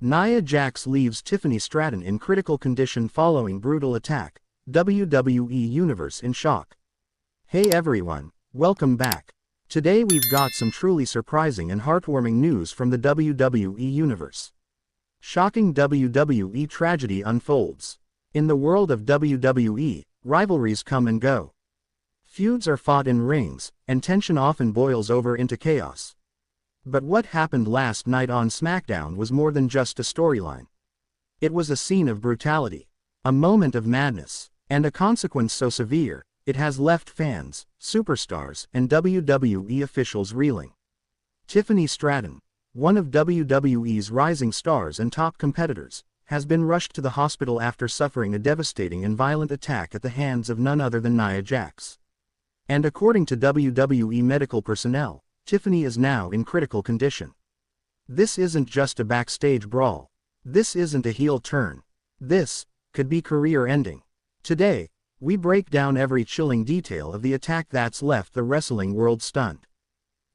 Nia Jax leaves Tiffany Stratton in critical condition following brutal attack, WWE Universe in shock. Hey everyone, welcome back. Today we've got some truly surprising and heartwarming news from the WWE Universe. Shocking WWE tragedy unfolds. In the world of WWE, rivalries come and go. Feuds are fought in rings, and tension often boils over into chaos. But what happened last night on SmackDown was more than just a storyline. It was a scene of brutality, a moment of madness, and a consequence so severe, it has left fans, superstars, and WWE officials reeling. Tiffany Stratton, one of WWE's rising stars and top competitors, has been rushed to the hospital after suffering a devastating and violent attack at the hands of none other than Nia Jax. And according to WWE medical personnel, Tiffany is now in critical condition. This isn't just a backstage brawl. This isn't a heel turn. This could be career-ending. Today, we break down every chilling detail of the attack that's left the wrestling world stunned.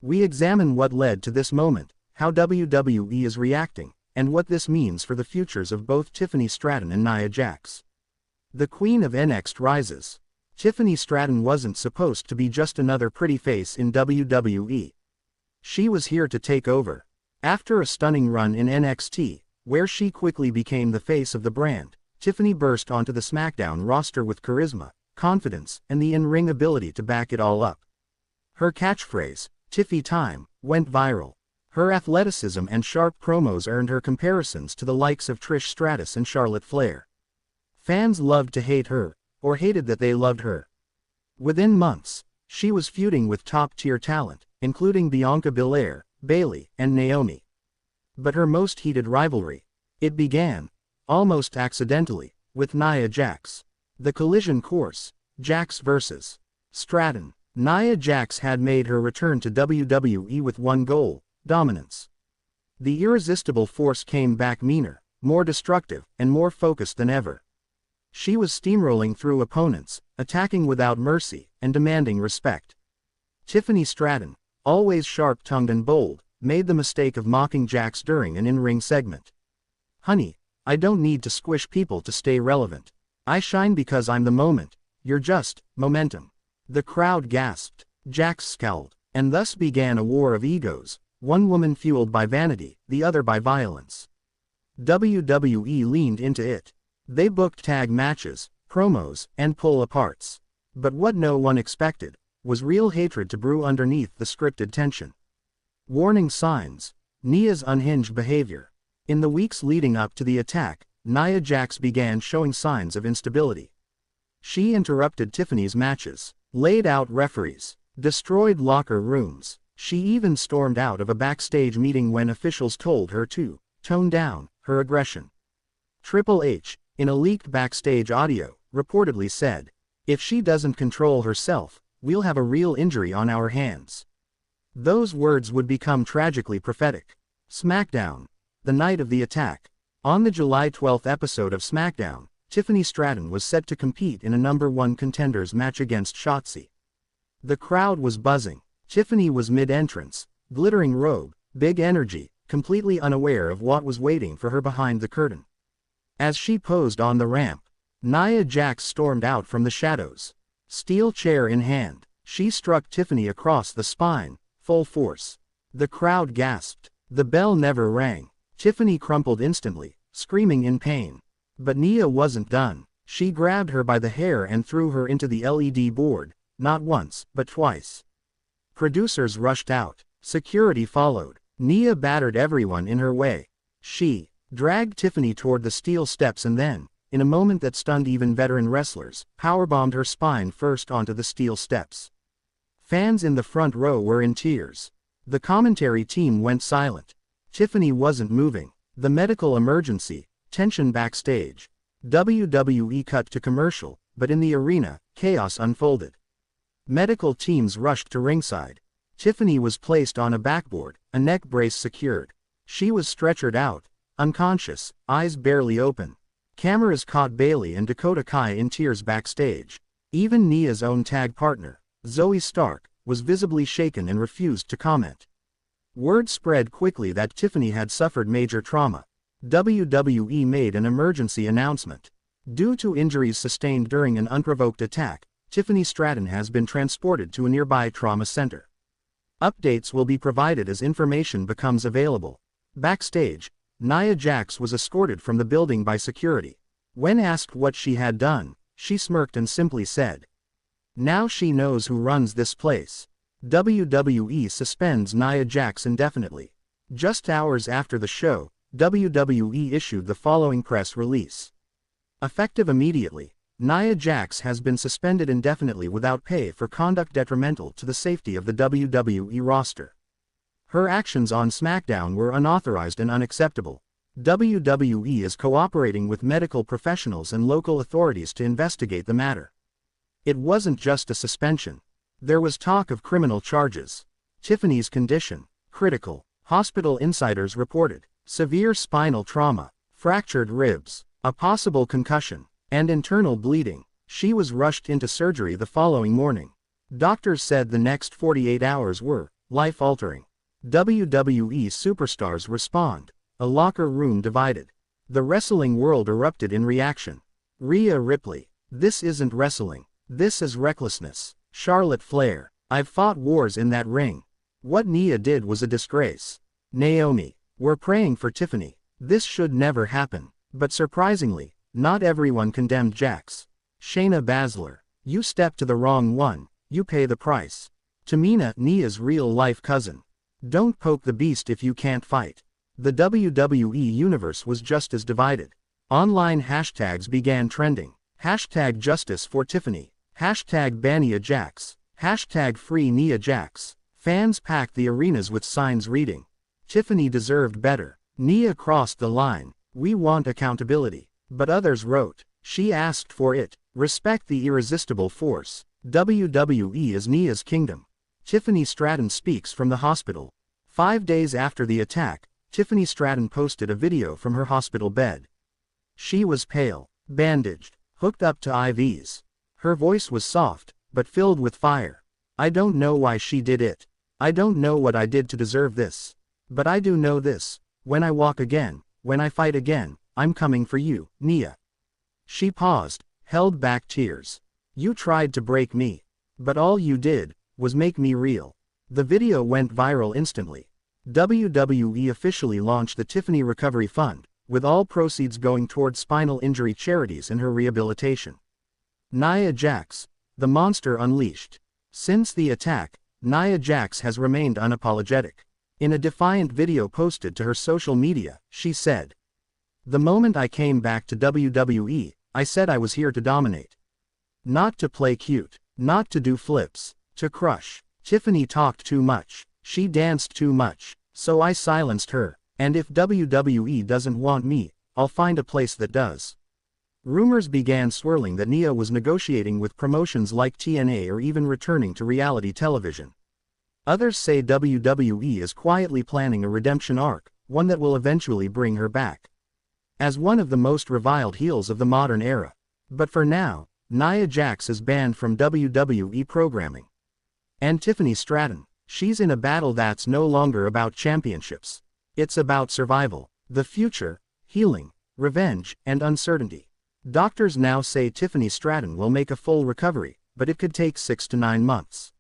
We examine what led to this moment, how WWE is reacting, and what this means for the futures of both Tiffany Stratton and Nia Jax. The Queen of wwenxt rises. Tiffany Stratton wasn't supposed to be just another pretty face in WWE. She was here to take over. After a stunning run in NXT, where she quickly became the face of the brand, Tiffany burst onto the SmackDown roster with charisma, confidence, and the in-ring ability to back it all up. Her catchphrase, "Tiffy Time," went viral. Her athleticism and sharp promos earned her comparisons to the likes of Trish Stratus and Charlotte Flair. Fans loved to hate her, or hated that they loved her. Within months, she was feuding with top-tier talent, including Bianca Belair, Bayley, and Naomi. But her most heated rivalry, it began, almost accidentally, with Nia Jax. The collision course, Jax vs. Stratton. Nia Jax had made her return to WWE with one goal, dominance. The irresistible force came back meaner, more destructive, and more focused than ever. She was steamrolling through opponents, attacking without mercy, and demanding respect. Tiffany Stratton, always sharp-tongued and bold, made the mistake of mocking Jax during an in-ring segment. "Honey, I don't need to squish people to stay relevant. I shine because I'm the moment, you're just momentum." The crowd gasped. Jax scowled, and thus began a war of egos, one woman fueled by vanity, the other by violence. WWE leaned into it. They booked tag matches, promos, and pull-aparts. But what no one expected was real hatred to brew underneath the scripted tension. Warning signs: Nia's unhinged behavior. In the weeks leading up to the attack, Nia Jax began showing signs of instability. She interrupted Tiffany's matches, laid out referees, destroyed locker rooms. She even stormed out of a backstage meeting when officials told her to tone down her aggression. Triple H, in a leaked backstage audio, reportedly said, "If she doesn't control herself, we'll have a real injury on our hands." Those words would become tragically prophetic. SmackDown. The night of the attack. On the July 12 episode of SmackDown, Tiffany Stratton was set to compete in a #1 contenders match against Shotzi. The crowd was buzzing. Tiffany was mid-entrance, glittering robe, big energy, completely unaware of what was waiting for her behind the curtain. As she posed on the ramp, Nia Jax stormed out from the shadows. Steel chair in hand, she struck Tiffany across the spine, full force. The crowd gasped. The bell never rang. Tiffany crumpled instantly, screaming in pain. But Nia wasn't done. She grabbed her by the hair and threw her into the LED board, not once, but twice. Producers rushed out. Security followed. Nia battered everyone in her way. She dragged Tiffany toward the steel steps and then, in a moment that stunned even veteran wrestlers, powerbombed her spine first onto the steel steps. Fans in the front row were in tears. The commentary team went silent. Tiffany wasn't moving. The medical emergency, tension backstage. WWE cut to commercial, but in the arena, chaos unfolded. Medical teams rushed to ringside. Tiffany was placed on a backboard, a neck brace secured. She was stretchered out, unconscious, eyes barely open. Cameras caught Bayley and Dakota Kai in tears backstage. Even Nia's own tag partner, Zoe Stark, was visibly shaken and refused to comment. Word spread quickly that Tiffany had suffered major trauma. WWE made an emergency announcement. Due to injuries sustained during an unprovoked attack, Tiffany Stratton has been transported to a nearby trauma center. Updates will be provided as information becomes available. Backstage, Nia Jax was escorted from the building by security. When asked what she had done, she smirked and simply said, "Now she knows who runs this place." WWE suspends Nia Jax indefinitely. Just hours after the show, WWE issued the following press release. Effective immediately, Nia Jax has been suspended indefinitely without pay for conduct detrimental to the safety of the WWE roster. Her actions on SmackDown were unauthorized and unacceptable. WWE is cooperating with medical professionals and local authorities to investigate the matter. It wasn't just a suspension. There was talk of criminal charges. Tiffany's condition, critical. Hospital insiders reported severe spinal trauma, fractured ribs, a possible concussion, and internal bleeding. She was rushed into surgery the following morning. Doctors said the next 48 hours were life-altering. WWE superstars respond. A locker room divided. The wrestling world erupted in reaction. Rhea Ripley. "This isn't wrestling. This is recklessness." Charlotte Flair. "I've fought wars in that ring. What Nia did was a disgrace." Naomi. "We're praying for Tiffany. This should never happen." But surprisingly, not everyone condemned Jax. Shayna Baszler. "You stepped to the wrong one, you pay the price." Tamina, Nia's real-life cousin. "Don't poke the beast if you can't fight." The WWE Universe was just as divided. Online hashtags began trending. Hashtag Justice for Tiffany. Hashtag Ban Nia Jax. Hashtag Free Nia Jax. Fans packed the arenas with signs reading, "Tiffany deserved better. Nia crossed the line. We want accountability." But others wrote, "She asked for it. Respect the irresistible force. WWE is Nia's kingdom." Tiffany Stratton speaks from the hospital. 5 days after the attack, Tiffany Stratton posted a video from her hospital bed. She was pale, bandaged, hooked up to IVs. Her voice was soft, but filled with fire. "I don't know why she did it. I don't know what I did to deserve this. But I do know this. When I walk again, when I fight again, I'm coming for you, Nia." She paused, held back tears. "You tried to break me. But all you did was make me real." The video went viral instantly. WWE officially launched the Tiffany Recovery Fund, with all proceeds going toward spinal injury charities and her rehabilitation. Nia Jax, the monster unleashed. Since the attack, Nia Jax has remained unapologetic. In a defiant video posted to her social media, she said, "The moment I came back to WWE, I said I was here to dominate. Not to play cute, not to do flips, to crush. Tiffany talked too much, she danced too much, so I silenced her, and if WWE doesn't want me, I'll find a place that does." Rumors began swirling that Nia was negotiating with promotions like TNA or even returning to reality television. Others say WWE is quietly planning a redemption arc, one that will eventually bring her back as one of the most reviled heels of the modern era. But for now, Nia Jax is banned from WWE programming. And Tiffany Stratton, she's in a battle that's no longer about championships. It's about survival, the future, healing, revenge, and uncertainty. Doctors now say Tiffany Stratton will make a full recovery, but it could take 6 to 9 months.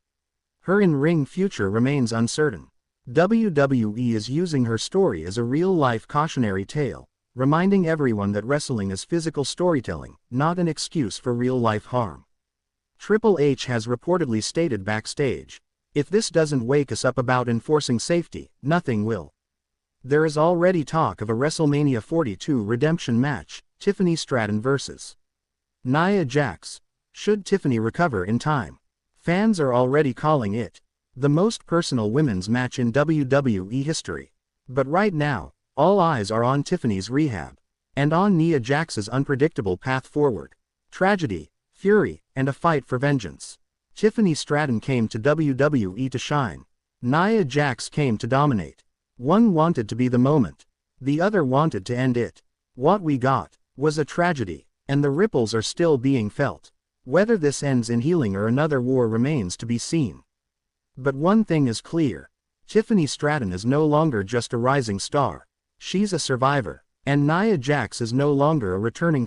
Her in-ring future remains uncertain. WWE is using her story as a real-life cautionary tale, reminding everyone that wrestling is physical storytelling, not an excuse for real-life harm. Triple H has reportedly stated backstage, "If this doesn't wake us up about enforcing safety, nothing will." There is already talk of a WrestleMania 42 redemption match, Tiffany Stratton vs. Nia Jax. Should Tiffany recover in time? Fans are already calling it the most personal women's match in WWE history. But right now, all eyes are on Tiffany's rehab, and on Nia Jax's unpredictable path forward. Tragedy, fury, and a fight for vengeance. Tiffany Stratton came to WWE to shine. Nia Jax came to dominate. One wanted to be the moment. The other wanted to end it. What we got was a tragedy, and the ripples are still being felt. Whether this ends in healing or another war remains to be seen. But one thing is clear. Tiffany Stratton is no longer just a rising star. She's a survivor. And Nia Jax is no longer a returning